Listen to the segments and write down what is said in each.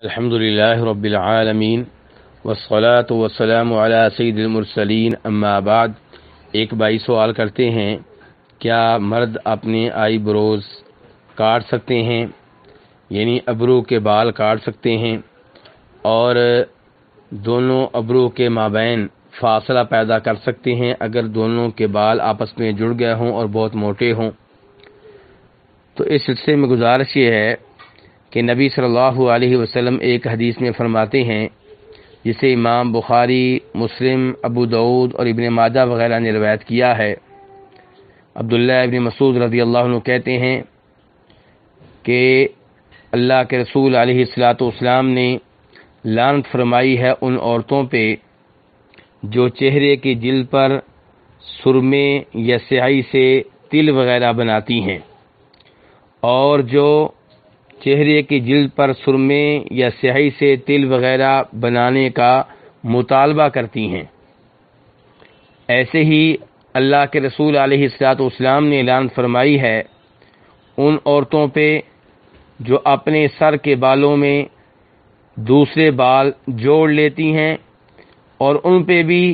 الحمد للہ رب العالمین والصلاة والسلام علی سید المرسلین اما بعد۔ ایک بھائی سوال کرتے ہیں، کیا مرد اپنے آئی بروز کاٹ سکتے ہیں، یعنی ابرو کے بال کاٹ سکتے ہیں، اور دونوں ابرو کے مابین فاصلہ پیدا کر سکتے ہیں اگر دونوں کے بال آپس میں جڑ گئے ہوں اور بہت موٹے ہوں؟ تو اس سلسلے میں گزارش یہ ہے کہ نبی صلی اللہ علیہ وسلم ایک حدیث میں فرماتے ہیں، جسے امام بخاری، مسلم، ابو داؤد اور ابن ماجہ وغیرہ نے روایت کیا ہے۔ عبداللہ ابن مسعود رضی اللہ عنہ کہتے ہیں کہ اللہ کے رسول علیہ الصلوۃ نے لعنت فرمائی ہے ان عورتوں پہ جو چہرے کی جلد پر سرمے یا سیاہی سے تل وغیرہ بناتی ہیں، اور جو چہرے کی جلد پر سرمے یا سیاہی سے تل وغیرہ بنانے کا مطالبہ کرتی ہیں۔ ایسے ہی اللہ کے رسول علیہ الصلوۃ نے اعلان فرمائی ہے ان عورتوں پہ جو اپنے سر کے بالوں میں دوسرے بال جوڑ لیتی ہیں، اور ان پہ بھی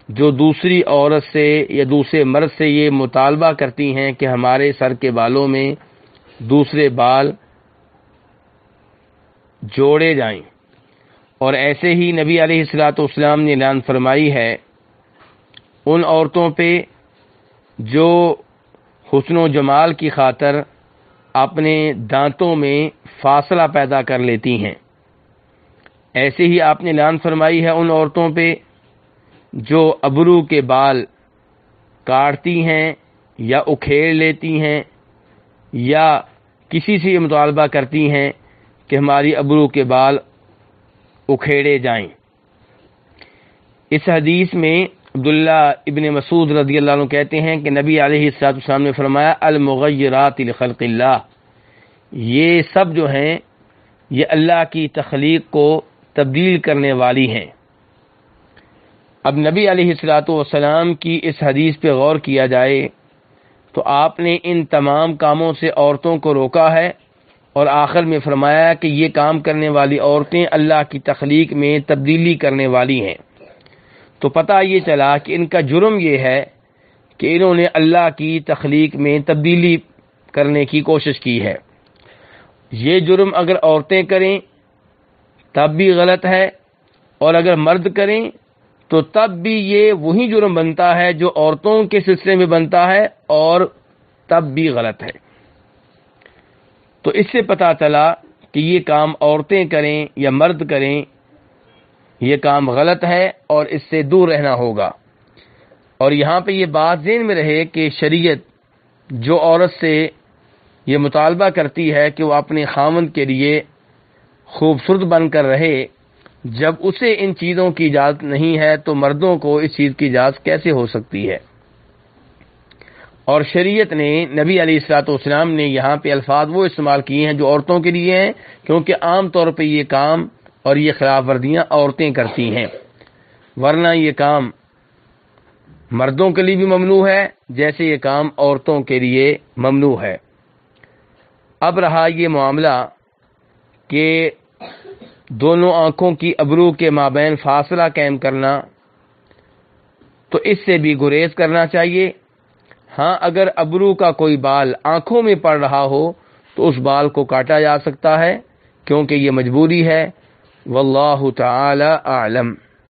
جو دوسری عورت سے یا دوسرے مرد سے یہ مطالبہ کرتی ہیں کہ ہمارے سر کے بالوں میں دوسرے بال جوڑے جائیں۔ اور ایسے ہی نبی علیہ الصلوۃ نے اعلان فرمائی ہے ان عورتوں پہ جو حسن و جمال کی خاطر اپنے دانتوں میں فاصلہ پیدا کر لیتی ہیں۔ ایسے ہی آپ نے اعلان فرمائی ہے ان عورتوں پہ جو ابرو کے بال کاٹتی ہیں یا اکھیڑ لیتی ہیں یا کسی سے یہ مطالبہ کرتی ہیں کہ ہماری ابرو کے بال اکھیڑے جائیں۔ اس حدیث میں عبداللہ ابن مسعود رضی اللہ عنہ کہتے ہیں کہ نبی علیہ السلام نے فرمایا المغیرات لخلق اللہ، یہ سب جو ہیں یہ اللہ کی تخلیق کو تبدیل کرنے والی ہیں۔ اب نبی علیہ السلام کی اس حدیث پہ غور کیا جائے تو آپ نے ان تمام کاموں سے عورتوں کو روکا ہے، اور آخر میں فرمایا کہ یہ کام کرنے والی عورتیں اللہ کی تخلیق میں تبدیلی کرنے والی ہیں۔ تو پتہ یہ چلا کہ ان کا جرم یہ ہے کہ انہوں نے اللہ کی تخلیق میں تبدیلی کرنے کی کوشش کی ہے۔ یہ جرم اگر عورتیں کریں تب بھی غلط ہے، اور اگر مرد کریں تو تب بھی یہ وہی جرم بنتا ہے جو عورتوں کے سلسلے میں بنتا ہے، اور تب بھی غلط ہے۔ تو اس سے پتہ چلا کہ یہ کام عورتیں کریں یا مرد کریں یہ کام غلط ہے اور اس سے دور رہنا ہوگا۔ اور یہاں پہ یہ بات ذہن میں رہے کہ شریعت جو عورت سے یہ مطالبہ کرتی ہے کہ وہ اپنے خاوند کے لیے خوبصورت بن کر رہے، جب اسے ان چیزوں کی اجازت نہیں ہے تو مردوں کو اس چیز کی اجازت کیسے ہو سکتی ہے؟ اور شریعت نے، نبی علیہ السلام نے یہاں پہ الفاظ وہ استعمال کیے ہیں جو عورتوں کے لیے ہیں، کیونکہ عام طور پہ یہ کام اور یہ خلاف ورزیاں عورتیں کرتی ہیں، ورنہ یہ کام مردوں کے لیے بھی ممنوع ہے جیسے یہ کام عورتوں کے لیے ممنوع ہے۔ اب رہا یہ معاملہ کہ دونوں آنکھوں کی ابرو کے مابین فاصلہ قائم کرنا، تو اس سے بھی گریز کرنا چاہیے۔ ہاں، اگر ابرو کا کوئی بال آنکھوں میں پڑ رہا ہو تو اس بال کو کاٹا جا سکتا ہے، کیونکہ یہ مجبوری ہے۔ واللہ تعالی اعلم۔